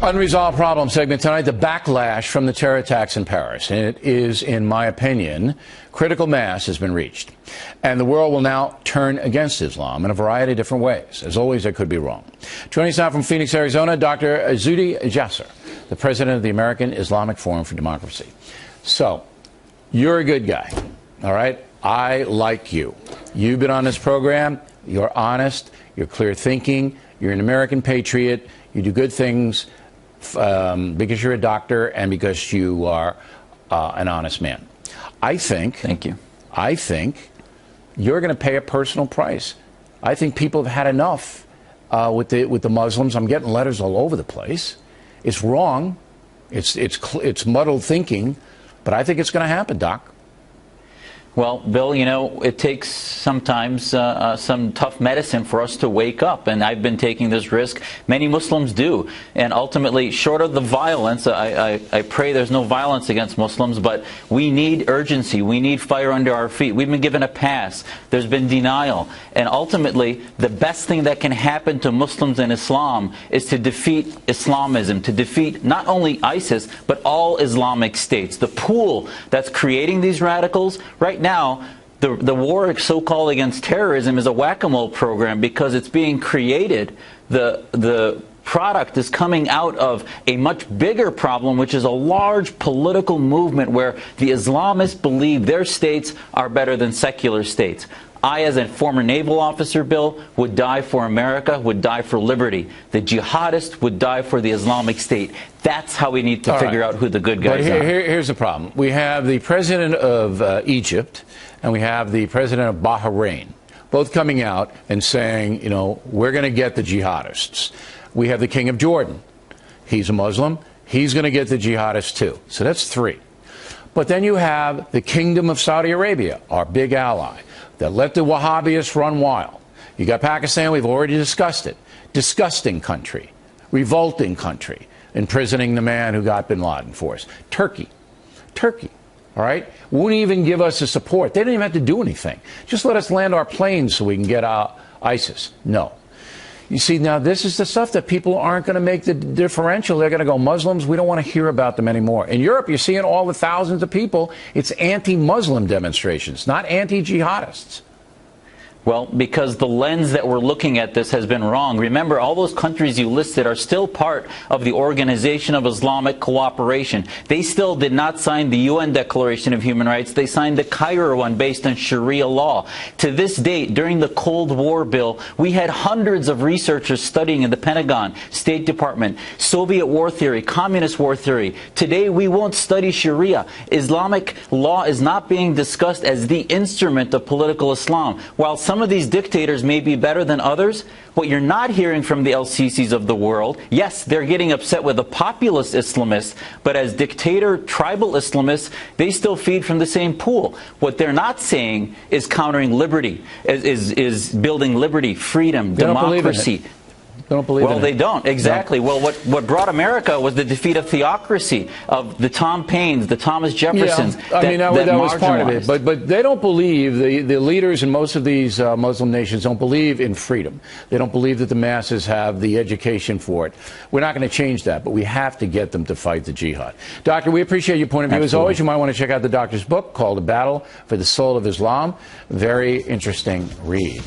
Unresolved problem segment tonight, the backlash from the terror attacks in Paris. And it is, in my opinion, critical mass has been reached. And the world will now turn against Islam in a variety of different ways. As always, I could be wrong. Joining us now from Phoenix, Arizona, Dr. Zuhdi Jasser, the president of the American Islamic Forum for Democracy. So, you're a good guy, all right? I like you. You've been on this program. You're honest. You're clear thinking. You're an American patriot. You do good things because you're a doctor and because you are an honest man. I think. Thank you. I think you're going to pay a personal price. I think people have had enough with the Muslims. I'm getting letters all over the place. It's wrong. It's muddled thinking, but I think it's going to happen, Doc. Well, Bill, you know, it takes sometimes some tough medicine for us to wake up, and I've been taking this risk. Many Muslims do, and ultimately, short of the violence, I pray there's no violence against Muslims, but we need urgency. We need fire under our feet. We've been given a pass. There's been denial, and ultimately, the best thing that can happen to Muslims and Islam is to defeat Islamism, to defeat not only ISIS, but all Islamic states. The pool that's creating these radicals right now, the war so-called against terrorism is a whack-a-mole program because it's being created. The product is coming out of a much bigger problem, which is a large political movement where the Islamists believe their states are better than secular states. I, as a former naval officer, Bill, would die for America, would die for liberty. The jihadist would die for the Islamic State. That's how we need to figure out who the good guys are. Here's the problem. We have the president of Egypt and we have the president of Bahrain, both coming out and saying, you know, we're going to get the jihadists. We have the king of Jordan. He's a Muslim. He's going to get the jihadists too. So that's three. But then you have the kingdom of Saudi Arabia, our big ally, that let the Wahhabists run wild. You got Pakistan, we've already discussed it. Disgusting country, revolting country, imprisoning the man who got bin Laden for us. Turkey, all right, won't even give us the support. They don't even have to do anything. Just let us land our planes so we can get ISIS. No. You see, now this is the stuff that people aren't going to make the differential. They're going to go, Muslims, we don't want to hear about them anymore. In Europe, you're seeing all the thousands of people. It's anti-Muslim demonstrations, not anti-jihadists. Well, because the lens that we're looking at this has been wrong. Remember, all those countries you listed are still part of the Organization of Islamic Cooperation. They still did not sign the UN Declaration of Human Rights. They signed the Cairo one based on Sharia law. To this date, during the Cold War, Bill, we had hundreds of researchers studying in the Pentagon, State Department, Soviet war theory, communist war theory. Today, we won't study Sharia. Islamic law is not being discussed as the instrument of political Islam. While some of these dictators may be better than others, what you're not hearing from the El-Sisis of the world, yes, they're getting upset with the populist Islamists, but as dictator tribal Islamists, they still feed from the same pool. What they're not saying is countering liberty, is building liberty, freedom, democracy. They don't believe in it. Well, they don't. Exactly. No. Well, what brought America was the defeat of theocracy, of the Tom Paines, the Thomas Jeffersons. Yeah, I mean, that was part of it. But they don't believe, the leaders in most of these Muslim nations don't believe in freedom. They don't believe that the masses have the education for it. We're not going to change that, but we have to get them to fight the jihad. Doctor, we appreciate your point of view. Absolutely. As always, you might want to check out the doctor's book called A Battle for the Soul of Islam. Very interesting read.